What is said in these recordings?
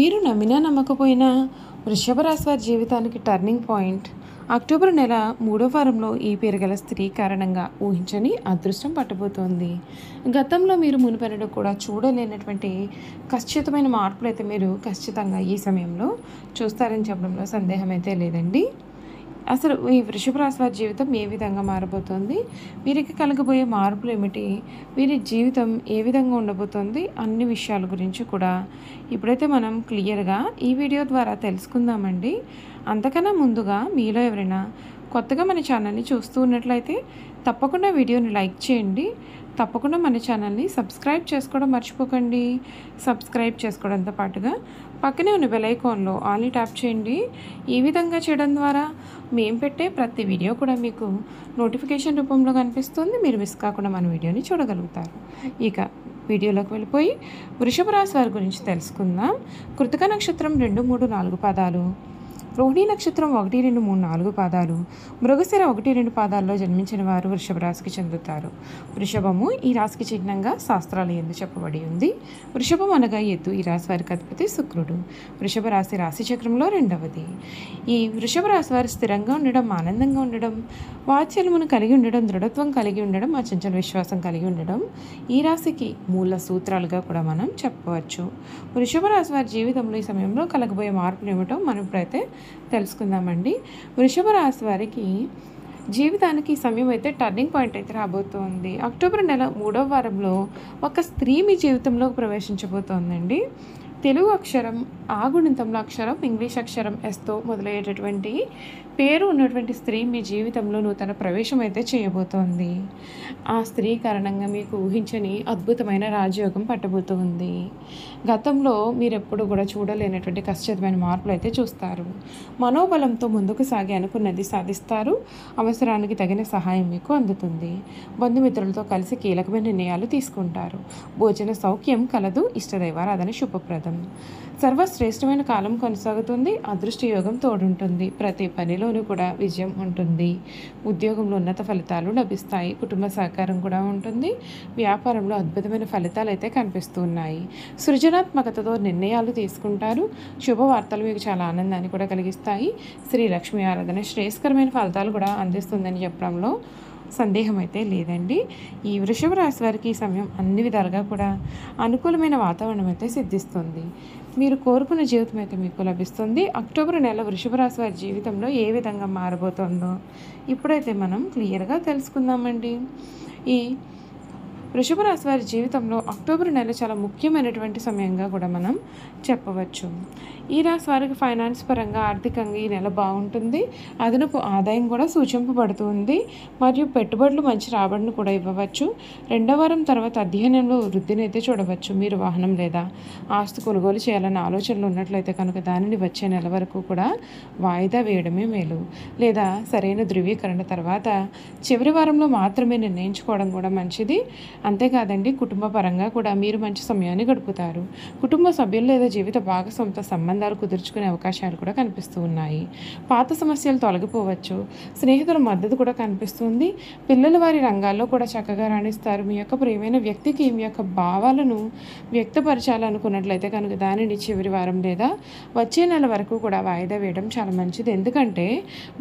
మీరు నమ్మినా నమ్మకపోయినా వృషభ రాశి వారి జీవితానికి టర్నింగ్ పాయింట్ అక్టోబర్ నెల 3వ వారంలో ఈ పేరు గల స్త్రీ కారణంగా ఊహించని అదృష్టం పట్టబోతోంది. గతంలో మీరు మునుపెన్నడూ కూడా చూడలేనటువంటి ఖచ్చితమైన మార్పులు అయితే మీరు ఖచ్చితంగా ఈ సమయంలో చూస్తారని చెప్పడంలో సందేహం అయితే లేదండి. అసలు ఈ వృషభ రాశి వారి జీవితం ఏ విధంగా మారబోతోంది, వీరికి కలగబోయే మార్పులు ఏమిటి, వీరి జీవితం ఏ విధంగా ఉండబోతోంది అన్ని విషయాల గురించి కూడా ఇప్పుడైతే మనం క్లియర్గా ఈ వీడియో ద్వారా తెలుసుకుందామండి. అంతకన్నా ముందుగా మీలో ఎవరైనా కొత్తగా మన ఛానల్ని చూస్తూ ఉన్నట్లయితే తప్పకుండా వీడియోని లైక్ చేయండి. తప్పకుండా మన ఛానల్ని సబ్స్క్రైబ్ చేసుకోవడం మర్చిపోకండి. సబ్స్క్రైబ్ చేసుకోవడంతో పాటుగా పక్కనే ఉన్న బెల్ ఐకాన్లో ఆల్ని ట్యాప్ చేయండి. ఈ విధంగా చేయడం ద్వారా మేము పెట్టే ప్రతి వీడియో కూడా మీకు నోటిఫికేషన్ రూపంలో కనిపిస్తుంది. మీరు మిస్ కాకుండా మన వీడియోని చూడగలుగుతారు. ఇక వీడియోలోకి వెళ్ళిపోయి వృషభ రాశి వారి గురించి తెలుసుకుందాం. కృతిక నక్షత్రం 2, 3, 4 పాదాలు, రోహిణీ నక్షత్రం 1, 2, 3, 4 పాదాలు, మృగశిర 1, 2 పాదాల్లో జన్మించిన వారు వృషభ రాశికి చెందుతారు. వృషభము ఈ రాశికి చిహ్నంగా శాస్త్రాలు ఎందు చెప్పబడి ఉంది. వృషభం అనగా ఎద్దు. ఈ రాశి వారికి అధిపతి శుక్రుడు. వృషభ రాశి రాశి చక్రంలో రెండవది. ఈ వృషభ రాశి వారు స్థిరంగా ఉండడం, ఆనందంగా ఉండడం, వాత్సల్యమును కలిగి ఉండడం, దృఢత్వం కలిగి ఉండడం, అచంచల విశ్వాసం కలిగి ఉండడం ఈ రాశికి మూల సూత్రాలుగా కూడా మనం చెప్పవచ్చు. వృషభ రాశి వారి జీవితంలో ఈ సమయంలో కలగబోయే మార్పులు ఏమిటో మనం ఇప్పుడైతే తెలుసుకుందామండి. వృషభ రాశి వారికి జీవితానికి ఈ సమయం అయితే టర్నింగ్ పాయింట్ అయితే రాబోతోంది. అక్టోబర్ నెల 3వ వారంలో ఒక స్త్రీ మీ జీవితంలోకి ప్రవేశించబోతోందండి. తెలుగు అక్షరం ఆ గుణితంలో అక్షరం ఇంగ్లీష్ అక్షరం ఎస్తో మొదలయ్యేటటువంటి పేరు ఉన్నటువంటి స్త్రీ మీ జీవితంలో నూతన ప్రవేశం అయితే చేయబోతోంది. ఆ స్త్రీ కారణంగా మీకు ఊహించని అద్భుతమైన రాజయోగం పట్టబోతోంది. గతంలో మీరు ఎప్పుడు కూడా చూడలేనటువంటి కష్టమైన మార్పులు అయితే చూస్తారు. మనోబలంతో ముందుకు సాగి అనుకున్నది సాధిస్తారు. అవసరానికి తగిన సహాయం మీకు అందుతుంది. బంధుమిత్రులతో కలిసి కీలకమైన నిర్ణయాలు తీసుకుంటారు. భోజన సౌఖ్యం కలదు. ఇష్టదైవారాధన శుభప్రదం. సర్వశ్రేష్టమైన కాలం కొనసాగుతుంది. అదృష్ట యోగం తోడుంటుంది. ప్రతి పనిలోనూ కూడా విజయం ఉంటుంది. ఉద్యోగంలో ఉన్నత ఫలితాలు లభిస్తాయి. కుటుంబ సహకారం కూడా ఉంటుంది. వ్యాపారంలో అద్భుతమైన ఫలితాలు అయితే కనిపిస్తున్నాయి. సృజనాత్మకతతో నిర్ణయాలు తీసుకుంటారు. శుభవార్తలు మీకు చాలా ఆనందాన్ని కూడా కలిగిస్తాయి. శ్రీ లక్ష్మీ ఆరాధన శ్రేయస్కరమైన ఫలితాలు కూడా అందిస్తుందని చెప్పడంలో సందేహం అయితే లేదండి. ఈ వృషభ రాశి వారికి ఈ సమయం అన్ని విధాలుగా కూడా అనుకూలమైన వాతావరణం అయితే సిద్ధిస్తుంది. మీరు కోరుకున్న జీవితం అయితే మీకు లభిస్తుంది. అక్టోబర్ నెల వృషభ రాశి వారి జీవితంలో ఏ విధంగా మారబోతోందో ఇప్పుడైతే మనం క్లియర్గా తెలుసుకుందామండి. ఈ వృషభ రాశి వారి జీవితంలో అక్టోబర్ నెల చాలా ముఖ్యమైనటువంటి సమయంగా కూడా మనం చెప్పవచ్చు. ఈ రాశి వారికి ఫైనాన్స్ పరంగా ఆర్థికంగా ఈ నెల బాగుంటుంది. అదనపు ఆదాయం కూడా సూచింపబడుతుంది. మరియు పెట్టుబడులు మంచి రాబడిని కూడా ఇవ్వవచ్చు. 2వ వారం తర్వాత అధ్యయనంలో వృద్ధిని అయితే చూడవచ్చు. మీరు వాహనం లేదా ఆస్తి కొనుగోలు చేయాలన్న ఆలోచనలు ఉన్నట్లయితే కనుక దానిని వచ్చే నెల వరకు కూడా వాయిదా వేయడమే మేలు. లేదా సరైన ధృవీకరణ తర్వాత చివరి వారంలో మాత్రమే నిర్ణయించుకోవడం కూడా మంచిది. అంతేకాదండి, కుటుంబ పరంగా కూడా మీరు మంచి సమయాన్ని గడుపుతారు. కుటుంబ సభ్యులు లేదా జీవిత భాగస్వామితో సంబంధాలు కుదుర్చుకునే అవకాశాలు కూడా కనిపిస్తూ ఉన్నాయి. పాత సమస్యలు తొలగిపోవచ్చు. స్నేహితుల మద్దతు కూడా కనిపిస్తుంది. పిల్లల వారి రంగాల్లో కూడా చక్కగా రాణిస్తారు. మీ యొక్క ప్రియమైన వ్యక్తికి మీ యొక్క భావాలను వ్యక్తపరచాలనుకున్నట్లయితే కనుక దానిని చివరి వారం లేదా వచ్చే నెల వరకు కూడా వాయిదా వేయడం చాలా మంచిది. ఎందుకంటే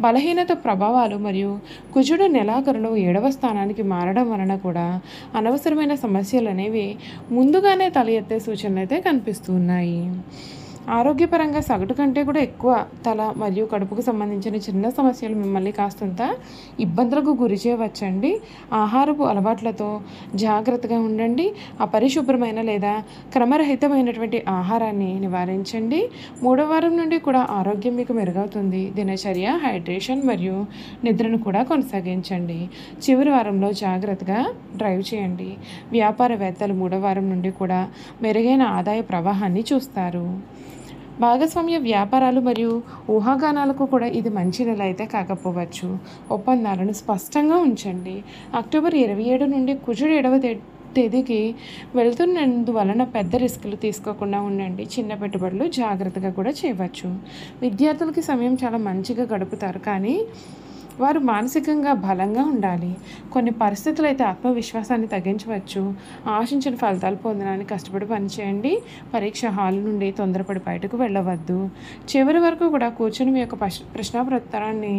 బలహీనత ప్రభావాలు మరియు కుజుడు నెలాఖరులో 7వ స్థానానికి మారడం వలన కూడా అనవసరమైన సమస్యలు అనేవి ముందుగానే తల ఎత్తే సూచనలు అయితే కనిపిస్తున్నాయి. ఆరోగ్యపరంగా సగటు కంటే కూడా ఎక్కువ తల మరియు కడుపుకు సంబంధించిన చిన్న సమస్యలు మిమ్మల్ని కాస్తంత ఇబ్బందులకు గురి చేయవచ్చండి. ఆహారపు అలవాట్లతో జాగ్రత్తగా ఉండండి. అపరిశుభ్రమైన లేదా క్రమరహితమైనటువంటి ఆహారాన్ని నివారించండి. 3వ వారం నుండి కూడా ఆరోగ్యం మీకు మెరుగవుతుంది. దినచర్య, హైడ్రేషన్ మరియు నిద్రను కూడా కొనసాగించండి. చివరి వారంలో జాగ్రత్తగా డ్రైవ్ చేయండి. వ్యాపారవేత్తలు 3వ వారం నుండి కూడా మెరుగైన ఆదాయ ప్రవాహాన్ని చూస్తారు. భాగస్వామ్య వ్యాపారాలు మరియు ఊహాగానాలకు కూడా ఇది మంచి నెల అయితే కాకపోవచ్చు. ఒప్పందాలను స్పష్టంగా ఉంచండి. అక్టోబర్ 27 నుండి కుజుడు 7వ తేదీకి వెళ్తున్నందువలన పెద్ద రిస్కులు తీసుకోకుండా ఉండండి. చిన్న పెట్టుబడులు జాగ్రత్తగా కూడా చేయవచ్చు. విద్యార్థులకి సమయం చాలా మంచిగా గడుపుతారు. కానీ వారు మానసికంగా బలంగా ఉండాలి. కొన్ని పరిస్థితులు అయితే ఆత్మవిశ్వాసాన్ని తగ్గించవచ్చు. ఆశించిన ఫలితాలు పొందడానికి కష్టపడి పనిచేయండి. పరీక్ష హాల్ నుండి తొందరపడి బయటకు వెళ్ళవద్దు. చివరి వరకు కూడా కూర్చొని మీ యొక్క ప్రశ్నాపత్రాన్ని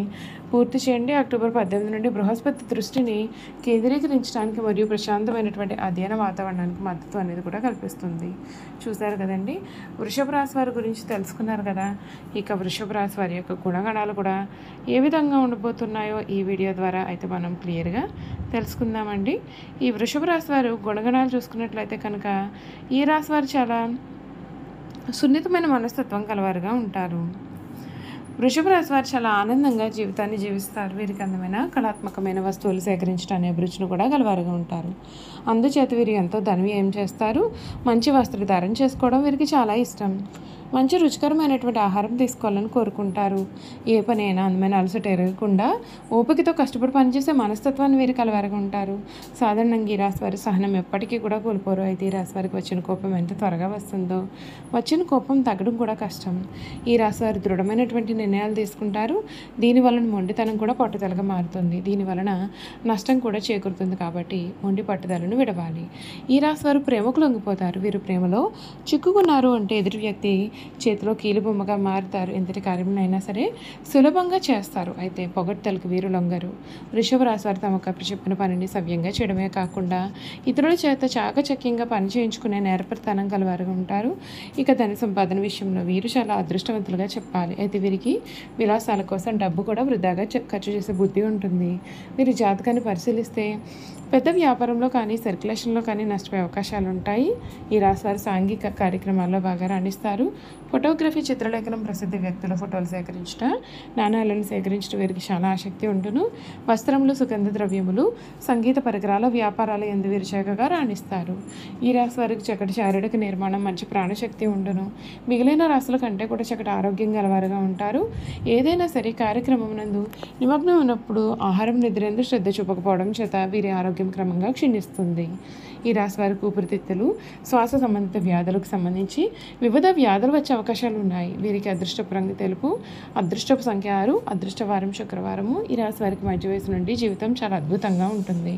పూర్తి చేయండి. అక్టోబర్ 18 నుండి బృహస్పతి దృష్టిని కేంద్రీకరించడానికి మరియు ప్రశాంతమైనటువంటి అధ్యయన వాతావరణానికి మద్దతు అనేది కూడా కల్పిస్తుంది. చూశారు కదండి, వృషభ రాశి వారి గురించి తెలుసుకున్నారు కదా. ఇక వృషభ రాశి వారి యొక్క గుణగణాలు కూడా ఏ విధంగా ఉండబోతున్నాయో ఈ వీడియో ద్వారా అయితే మనం క్లియర్గా తెలుసుకుందామండి. ఈ వృషభ రాశి వారు గుణగణాలు చూసుకున్నట్లయితే కనుక ఈ రాశి వారు చాలా సున్నితమైన మనస్తత్వం కలవారుగా ఉంటారు. వృషభ రాశి వారు చాలా ఆనందంగా జీవితాన్ని జీవిస్తారు. వీరికి అందమైన కళాత్మకమైన వస్తువులు సేకరించడం అనే అభిరుచిని కూడా గలవారుగా ఉంటారు. అందుచేత వీరు ఎంతో ధనం ఏం చేస్తారు. మంచి వస్త్రధారణ చేసుకోవడం వీరికి చాలా ఇష్టం. మంచి రుచికరమైనటువంటి ఆహారం తీసుకోవాలని కోరుకుంటారు. ఏ పని అయినా అందమైన అలసట ఎరగకుండా ఓపికతో కష్టపడి పనిచేసే మనస్తత్వాన్ని వీరు కలవారుగా ఉంటారు. సాధారణంగా ఈ రాశి వారి సహనం ఎప్పటికీ కూడా కోల్పోరు. అయితే ఈ రాశి వారికి వచ్చిన కోపం ఎంత త్వరగా వస్తుందో వచ్చిన కోపం తగ్గడం కూడా కష్టం. ఈ రాశి వారు దృఢమైనటువంటి నిర్ణయాలు తీసుకుంటారు. దీనివలన మొండితనం కూడా పట్టుదలగా మారుతుంది. దీనివలన నష్టం కూడా చేకూరుతుంది. కాబట్టి మొండి పట్టుదలను విడవాలి. ఈ రాశి వారు ప్రేమకు లొంగిపోతారు. వీరు ప్రేమలో చిక్కుకున్నారు అంటే ఎదుటి వ్యక్తి చేతిలో కీలుబొమ్మగా మారుతారు. ఎంతటి కార్యమైనా సరే సులభంగా చేస్తారు. అయితే పొగడ్తలకు వీరు లొంగరు. వృషభ రాశి వారు తమకు అప్పచెప్పిన పనిని సవ్యంగా చేయడమే కాకుండా ఇతరుల చేత చాకచక్యంగా పని చేయించుకునే నేర్పరితనం కలవారుగా ఉంటారు. ఇక ధన సంపాదన విషయంలో వీరు చాలా అదృష్టవంతులుగా చెప్పాలి. అయితే వీరికి విలాసాల కోసం డబ్బు కూడా వృధాగా ఖర్చు చేసే బుద్ధి ఉంటుంది. వీరి జాతకాన్ని పరిశీలిస్తే పెద్ద వ్యాపారంలో కానీ సర్క్యులేషన్లో కానీ నష్టపోయే అవకాశాలు ఉంటాయి. ఈ రాశి వారు సాంఘిక కార్యక్రమాల్లో బాగా రాణిస్తారు. ఫోటోగ్రఫీ, చిత్రలేఖనం, ప్రసిద్ధ వ్యక్తుల ఫోటోలు సేకరించడం, నాణాలను సేకరించడం వీరికి చాలా ఆసక్తి ఉంటును. వస్త్రములు, సుగంధ ద్రవ్యములు, సంగీత పరికరాల వ్యాపారాలు ఎందు వీరు చక్కగా రాణిస్తారు. ఈ రాశి వారికి చక్కటి శారీరక నిర్మాణం, మంచి ప్రాణశక్తి ఉండును. మిగిలిన రాశుల కంటే కూడా చక్కటి ఆరోగ్యం గలవారుగా ఉంటారు. ఏదైనా సరే కార్యక్రమం నందు నిమగ్నం ఉన్నప్పుడు ఆహారం, నిద్రేందు శ్రద్ధ చూపకపోవడం చేత వీరి ఆరోగ్యం క్రమంగా క్షీణిస్తుంది. ఈ రాశి వారికి ఊపిరితిత్తులు, శ్వాస సంబంధిత వ్యాధులకు సంబంధించి వివిధ వ్యాధులు వచ్చే అవకాశాలు ఉన్నాయి. వీరికి అదృష్టపు రంగు తెలుపు, అదృష్టపు సంఖ్య 6, అదృష్ట వారం శుక్రవారము. ఈ రాశి వారికి మధ్య వయసు నుండి జీవితం చాలా అద్భుతంగా ఉంటుంది.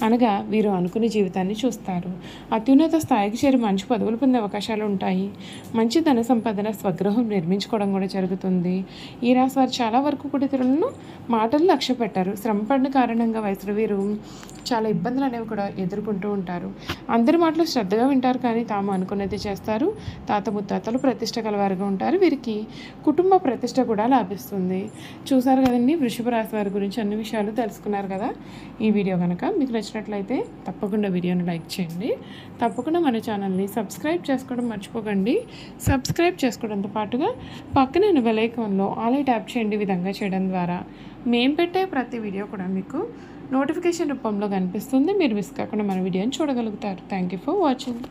అనగా వీరు అనుకునే జీవితాన్ని చూస్తారు. అత్యున్నత స్థాయికి చేరి మంచి పదవులు పొందే అవకాశాలు ఉంటాయి. మంచి ధన సంపాదన, స్వగృహం నిర్మించుకోవడం కూడా జరుగుతుంది. ఈ రాశి వారు చాలా వరకు కూడా ఇతరులను మాటలు లక్ష్య పెట్టారు. శ్రమపడిన కారణంగా వయసులో వీరు చాలా ఇబ్బందులు అనేవి కూడా ఎదుర్కొంటూ ఉంటారు. అందరి మాటలు శ్రద్ధగా వింటారు, కానీ తాము అనుకున్నది చేస్తారు. తాత ముత్తాతలు ప్రతిష్ట కలవారుగా ఉంటారు. వీరికి కుటుంబ ప్రతిష్ట కూడా లాభిస్తుంది. చూసారు కదండి, వృషభ రాశి వారి గురించి అన్ని విషయాలు తెలుసుకున్నారు కదా. ఈ వీడియో కనుక మీకు నచ్చినట్లయితే తప్పకుండా వీడియోని లైక్ చేయండి. తప్పకుండా మన ఛానల్ని సబ్స్క్రైబ్ చేసుకోవడం మర్చిపోకండి. సబ్స్క్రైబ్ చేసుకోవడంతో పాటుగా పక్కన బెల్ ఐకాన్లో ఆల్ ట్యాప్ చేయండి. విధంగా చేయడం ద్వారా మేము పెట్టే ప్రతి వీడియో కూడా మీకు నోటిఫికేషన్ రూపంలో కనిపిస్తుంది. మీరు మిస్ కాకుండా మన వీడియోని చూడగలుగుతారు. Thank you for watching.